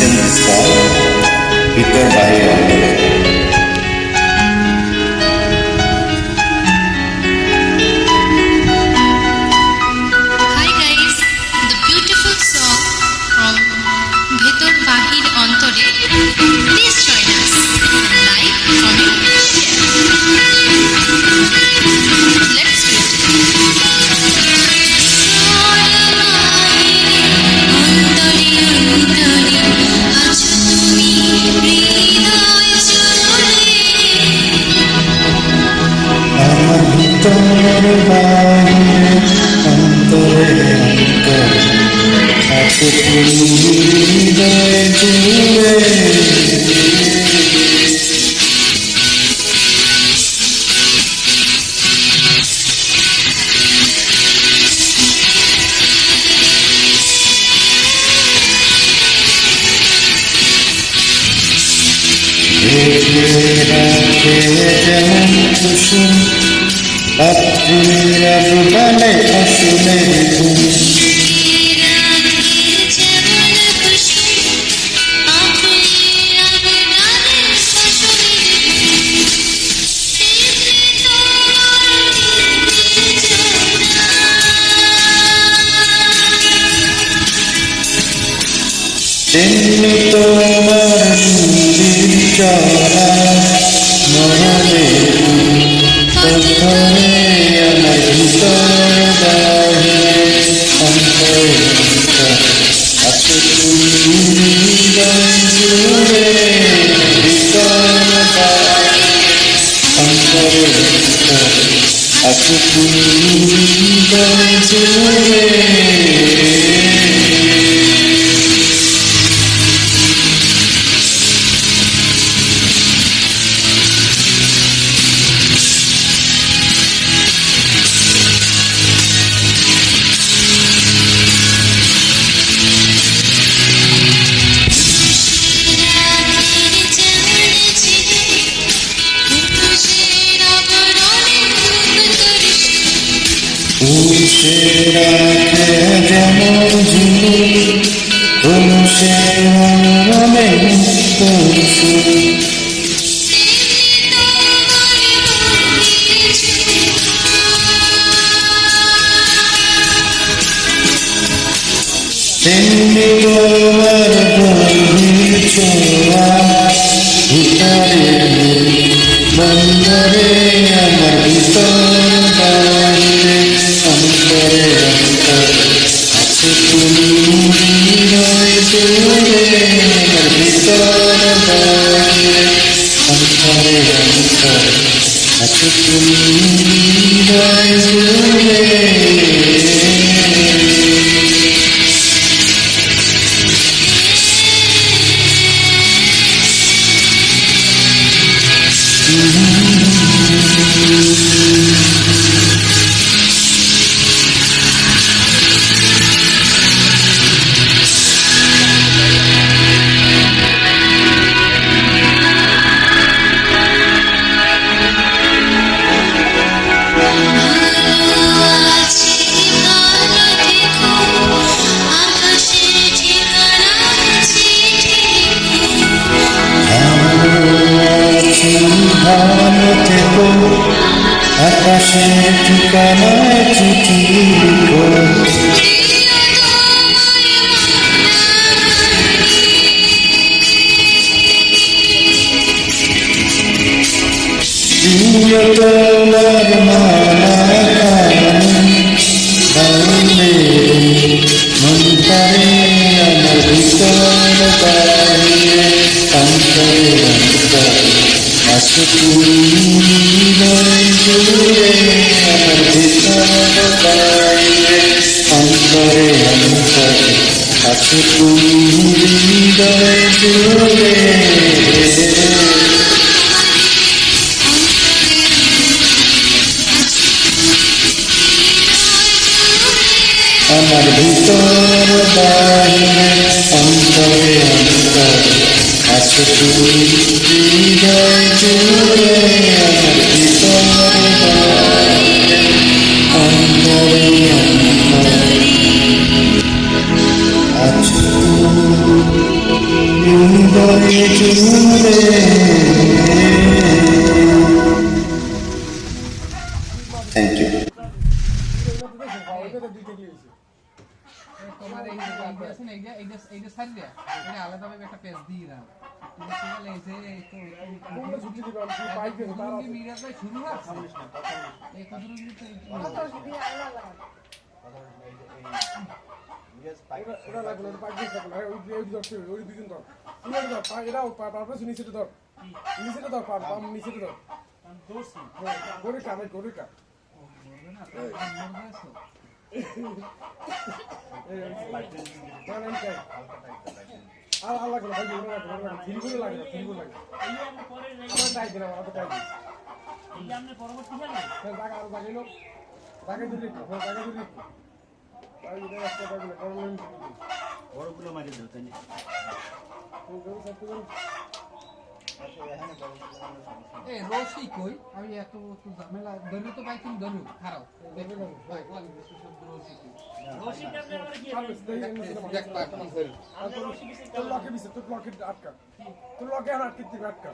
listen this song, Peter Bahir. Hi guys, the beautiful song from Bhetor Bahir Ontore. Please join us. Like, comment, share. Let's do it. আমার ভিতর বাহিরে অন্তরে অন্তরে আছে তুমি হৃদয় জুড়ে। রাতে যেমন কুসুম রাত্রির আবদানে অসুমের ঘুম। তেমনি তোমার সুন্দর চলা মরণে পথরে আমার ভিতর বাহিরে অন্তরে আছে তুমি হৃদয় জুড়ে। ভিতর বাহিরে অন্তরে আছে তুমি হৃদয় জুড়ে। পুষে রাখে যেমন ঝুলি ক্রমশে মনোরমে মুক্ত সুর। তেমনি তোমার গভীর ছোঁয়া ভিতরে বন্দরে আমার ভিতর বাহিরে অন্তরে অন্তরে আছে তুমি হৃদয় জুড়ে। আমার ভিতর বাহিরে অন্তরে অন্তরে আছে তুমি হৃদয় জুড়ে। ভালো থেকো আকাশের ঠিকানায় চিঠি লিখো। প্রিয় তোমার মালা কানে বাউলে মন পারে আমার ভিতর বাহিরে অন্তরে অন্তরে আছে তুমি হৃদয় জুড়ে। আমার ভিতর বাহিরে অন্তরে অন্তরে আছে তুমি হৃদয় জুড়ে। আমার ভিতর বাহিরে অন্তরে অন্তরে আছে তুমি হৃদয় জুড়ে। আমার ভিতর বাহিরে অন্তরে অন্তরে আছে তুমি। Thank you. তোমার এই যে আছে না এই যে সাইড দিয়া এটা আলাদাভাবে একটা পেজ দিয়ে দাও তুমি সিঙ্গেল এই যে কোনটা ছুটি দিবা আমি পাইপ দেব তার কি মিরাজ ভাই শুরু হচ্ছে এই কতটুকু দিতে ওটা লাগবে না পাইপ দিতে লাগবে ওই ধরছে ওই দুজন ধর তুমি ধর এটাও পারপাস নিচে ধর নিচে ধর পার নিচে ধর দৌড়ছি করে কামে করে কা আর আল্লাহ করে ভাই ওরা ফিল করে লাগে ফিল করে লাগে এই আমরা পরে আমার টাইট দিলাম আমার টাইট এই আমরা পরবর্তী খেলে জায়গা আর জায়গা জায়গা দিলে জায়গা দিলে ভাই এটা একটা পাইলে প্রবলেম বড়গুলো মারি দাও তাই এ রশি কই আমি এত ঝামেলা ধরে তো বাইকিং ধরু খারাপ দেখে না ভাই কোন শব্দ রশি কই রশি কেমনে করে কি দেখ পাক ধরে তোর লকে বিছে তোর লকে আটকা তোর লকে আর আটকে দিবে আটকা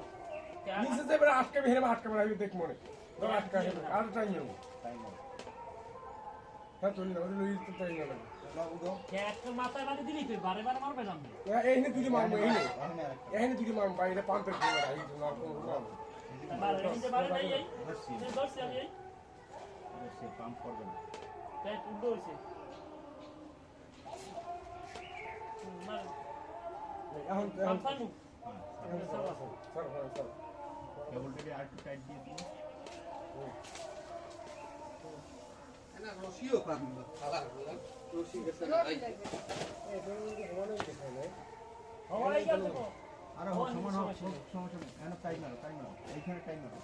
নিচে যে বেরা আটকা বেরে আটকা বেরা দেখ মনে তোর আটকা হেবে আর টাইম নেব হ্যাঁ তুই না ওই লই তো টাইম না লাগে একটা মাথায় বাঁধে দিলি তুই বারে বারে মারবে না আমি এইনে তুই মারবো এইনে তুই মারবো বাইরে পাম্পের দিকে রাই না কোন না বারে নিতে বারে নাই এই দর্শি আমি এই সে পাম্প করবে না পেট উল্টো হইছে মার এখন পাম্প ফানু স্যার কেবলটাকে আর একটু টাইট দিয়ে দিন না রশিও পাবি খালা রশি গেছে না ভাই হওয়াই গেল তো আর সমান হোক সমস্যা নেই এখানে টাইট মারো এইখানে টাইট মারো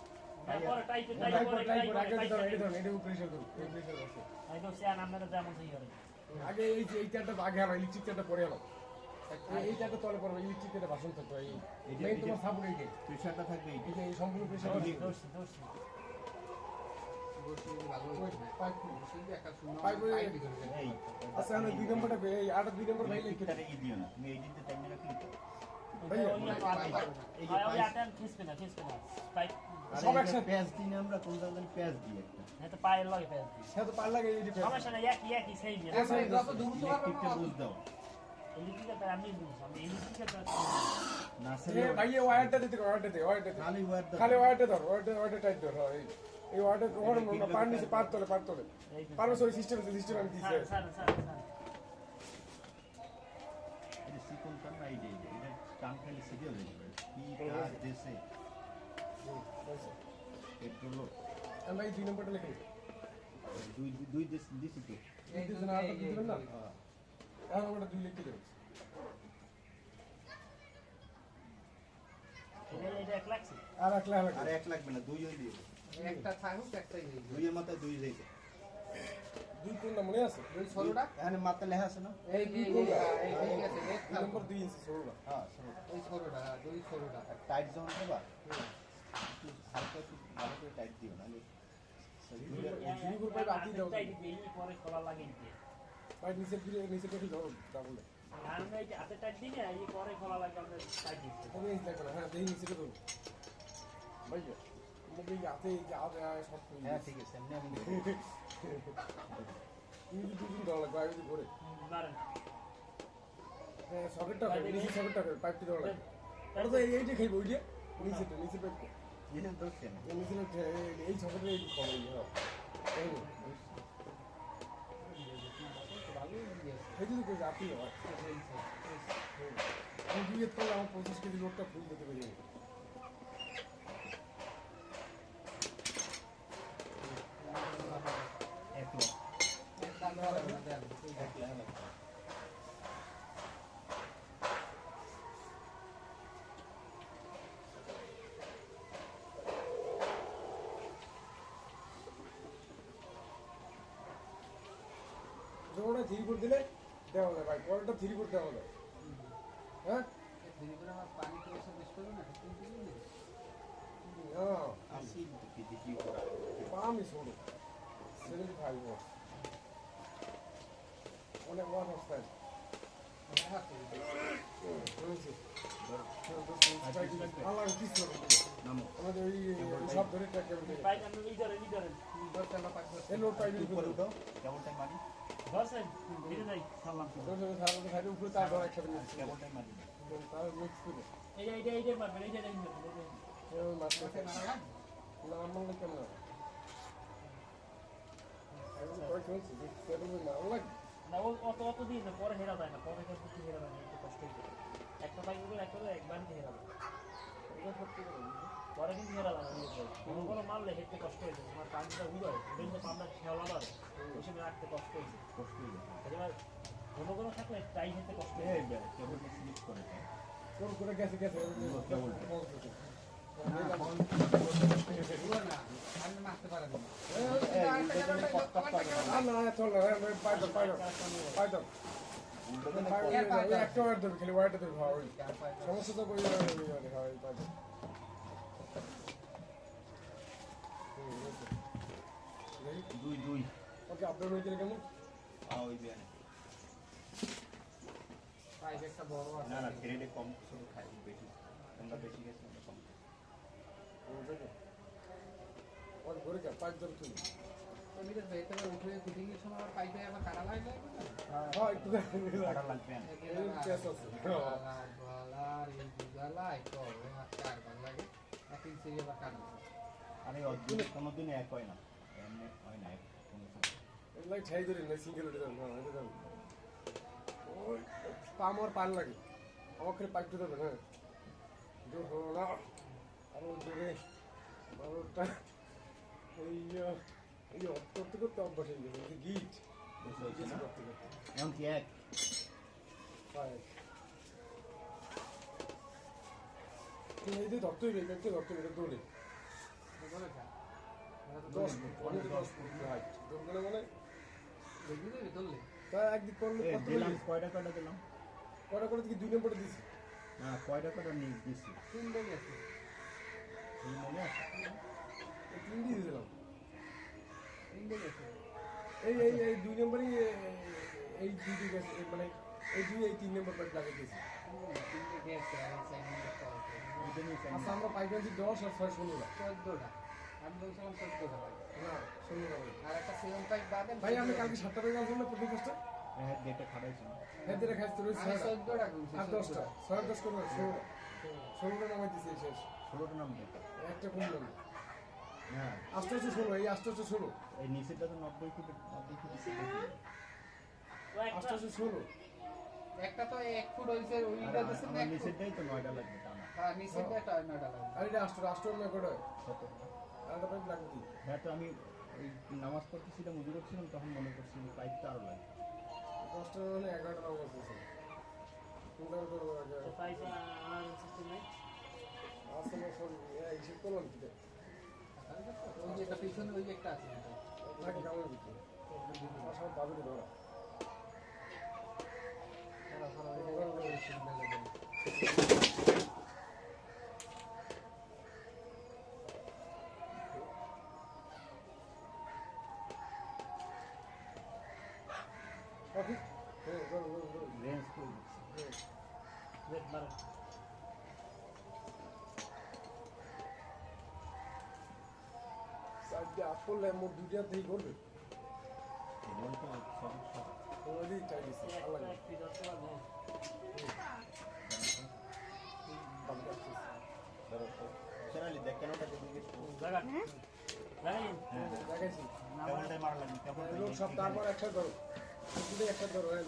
পরে টাইট টাইপ করে আগে ধর এটা ধর এটা প্রেসার ধর প্রেসার আছে আই তো সিয়ান আমরা যেমন সেই করে আগে এই যে এইটাটা আগে আর ইলেকট্রিক চারটা পরে এলো এই চারটা তলে পড়বে ইলেকট্রিক চারটা ভাষণ থাকতো এই মেইন তোমার সাপোর্ট এই প্রেশারটা থাকবে এই যে এই সম্পূর্ণ প্রেসার দর্শি রশি ভালো পাইপ রশি একা শুনো পাইপ পাইপ ভিতরে এই আচ্ছা আমি দুই নম্বরটা এই আটা দুই নম্বর ভাই লিখে এইটারে ই দিও না তুমি এই দিনতে টাইম না ক্লিক করো ভাইয়া এই যে ওই আটান খিসবে না পাইপ সব একসাথে পেঁয়াজ দিই না আমরা কোন জায়গায় পেঁয়াজ দিই একটা এটা পায়ের লগে পেজ হ্যাঁ তো পার লাগে এই যে সমস্যা নাই একই সেই নিয়ে যত দূর তো ইলেকট্রিকটা বুঝ দাও ইলেকট্রিক্যাল আমি বুঝছি আমি ইলেকট্রিক্যাল না এ সেলে ভাই এই ওয়্যারটা দিতে ওয়্যারটা দে খালি ওয়ার দাও খালি ওয়্যারটা ধর ওয়্যারটা টাইট ধর এই এই ওয়্যারটা ওর পার নিচে পার তোলে পারো ওই সিস্টেম আমি দিছি স্যার এটা সিকন কান না এই এটা কাম খালি সিরিয়াল হয়ে যাবে কি কাজ দেশে পেট্রোল আমরা এই দুই নম্বরটা লিখে দুই দেশ দিছি তো এই দিন না আটা দিবেন না এখন আমরা দুই লিখে দেব এটা এক লাগছে আর একলা আর লাগবে এক লাগবে না দুই হই দিয়ে একটা থাকুক একটাই নেই দুইয়ের মাথায় দুই যাইছে দুই কোনটা মনে আছে দুই ষোলোটা এখানে মাথা লেখা আছে না এই ঠিক আছে এক দুই নম্বর 2 ইঞ্চি ষোলোটা হ্যাঁ ওই ষোলোটা দুই ষোলোটা টাইট যখন দেবা একটু হালকা একটু ভালো করে টাইট দিও না পরে খোলা লাগে ভাই নিচে কেটে দাও ডাবল আমরা এই হাতে টাইট দিই না এই পরে খোলা লাগে আমরা টাইট দিচ্ছি আমি এই দেখো হ্যাঁ দেই নিচে কেটে দাও ভাই মুখে হাতে সব হ্যাঁ ঠিক আছে এমনি আমি তুমি কি দুদিন দাও লাগবে আগে করে মারেন হ্যাঁ সকেটটা নিচে সকেটটা পাইপটি দাও লাগবে আর তো এই যে খাইবো ওই যে নিচে পাইপ এটা দোষ কেন নিচে এই সকেটে এই কমাই হ্যাঁ এই যে কই আপনি হয় আমি দিয়ে তো আমার 25 কেজি লোডটা ফুল দিতে পারি এক লোক জোড়া থ্রি করে দিলে দেওয়া যায় ভাই পরেরটা থ্রি করে দেওয়া যায় হ্যাঁ পানি তো এসে বেশ করবে না হ্যাঁ আসি দেখি করা পামি ছোটো 75 ওয়াট অনেক ওয়াট আসতে হয়েছে আল্লাহ কিছু হবে না। নামো আমাদের ওই সব ধরে ট্র্যাক কেমন থেকে বাইক আমি এই ধরেন এই লোড পাইবি উপরে উঠো কেমন টাইম মারি ধরছেন ফিরে যাই সালাম সাইডে উপরে তার ধর একসাথে নিচ্ছি কেমন টাইম মারি তার মিক্স করে এইটা মারবেন এইটা ওই মারতে না আমলে কেমন আমি কই কইছি যে সেটা না আল্লাহ না ও অত দিন না পরে হেরা যায় না পরে কিন্তু হেরা যায় না একটু কষ্ট হয়ে যায় একটা বাইক গুলো একটা একবার হেরা যায় এটা সত্যি করে পরে কিন্তু হেরা যায় না কোনো মারলে হেঁটে কষ্ট হয়ে যায় আমার কাজটা উড়ায় কিন্তু আমরা খেলা না ওই সময় রাখতে কষ্ট হয়েছে কষ্ট হয়ে যায় এবার কোনো থাকলে টাই হেঁটে কষ্ট হয়ে এই ব্যাগ কেবল স্লিপ করে যায় কোন করে গেছে গেছে কেবল না আমি মারতে পারি না না চল না পাইতো একটা ওয়ার্ড দেবে খালি ওয়ার্ডটা দেবে ভাই সমস্যা তো কই হয় পাইতো দুই দুই ওকে আপনার হইতে কেমন ওই ব্যাগ পাইপ একটা বড় আছে না না গ্রেডে কম ছোট খাই বেশি তোমরা বেশি গেছো আমরা কম ওর ঘরে কা পাইপ ধরে তুই আমি তো ভেতরে উঠে ফিটিং এর সময় আবার পাইপে আবার কাটা লাগে না হ্যাঁ একটু কাটা লাগবে না কেস আছে বালার এই বুঝালাই তো আর ভালো লাগে এক ইঞ্চি আবার কাটা আরে অদ্ভুত কোনোদিন এক হয় না এমনি হয় না এক কোনো সময়। এগুলাই ঠাই ধরে না সিঙ্গেল উঠে যাবে হ্যাঁ এটা যাবে ওই পামর পান লাগে আমাকে পাইপ ধরে হ্যাঁ জোর হলো না আরো জোরে বারোটা এই করতে করতে অভ্যাস হয়ে গেছে গিট বুঝতে পারছি না করতে করতে এমনকি এক হয় তুই এই যে ধরতে হইবে একটু ধরতে হইবে এটা দৌড়ে বলে খা 10 ফুট অনেক 10 ফুট হাইট দৌড়লে মানে দেখবি দেবে ধরলে তা একদিক করলে এ কত দিলাম হইবে কয়টা দিলাম কটা করে কি 2 নম্বরে দিছি না কয়টা নিয়ে দিচ্ছি তিন বেগ আছে এই মনে আছে 3 দিয়ে দিলাম তিন বেগ আছে এই 2 নম্বরই এই দুই গেছে মানে এই 3 নম্বর পাইপ লাগিয়ে দিয়েছি তিন বেগ আছে আর সাইড নম্বর তো আছে এটা নিয়ে আচ্ছা আমরা পাইপ আনছি 10 আর 6 16 14টা আমি বলছিলাম 14টা না 16 আর একটা সেভেন পাইপ বাদে ভাই আমি কালকে 7টা বেজে আসলাম না প্রথম কাজটা হ্যাঁ ডেটা খারাইছি না হ্যাঁ দিলে খাইতে রয়েছে আমি 14টা গুনছি আর 10টা 10 করে 16টা নামাই দিছি শেষ 16টা নাম ডেটা একটা কম নাম হ্যাঁ আস্তে আস্তে 16 এই আস্তে আস্তে 16 এই নিচেটা তো 90 ফুট আস্তে আস্তে 16 একটা তো 1 ফুট হইছে ওইটা দিছেন না আমার 1 ফুট নিচেরটাই তো 9টা লাগবে টানা হ্যাঁ নিচেরটা এটা 9টা লাগবে আর এটা আস্তে না করে কত আর একটা পাইপ লাগবে হ্যাঁ তো আমি ওই নামাজ পড়তেছিলাম উজু করছিলাম তখন মনে করছি পাইপটা আরো লাগবে 10টা মানে 11টা নামাজ দিছি চিন্তা করবো আগে পাইপ আর সিস্টেম নাই আসলে সব এই হিসেব করলাম কি ওই যে একটা পিছনে ওই যে একটা আছে নাকি কামের ভিতরে আসলে বাবুকে ধরা Okay. Go. রেঞ্জ করে ওয়েট মার সাইডে আপলে মোর দুইটা থেকে করবে এগুলো তো সব সব ওই চাই দিছি আল্লাহ এক ফিট আছে না চ্যানেলে দেখ কেনটা দেখে জায়গা লাগাই দেখাইছি কেমন টাইম মারা লাগবে কেমন লোক সব তারপর একটা ধরো দুটো একটা ধরো হয়ে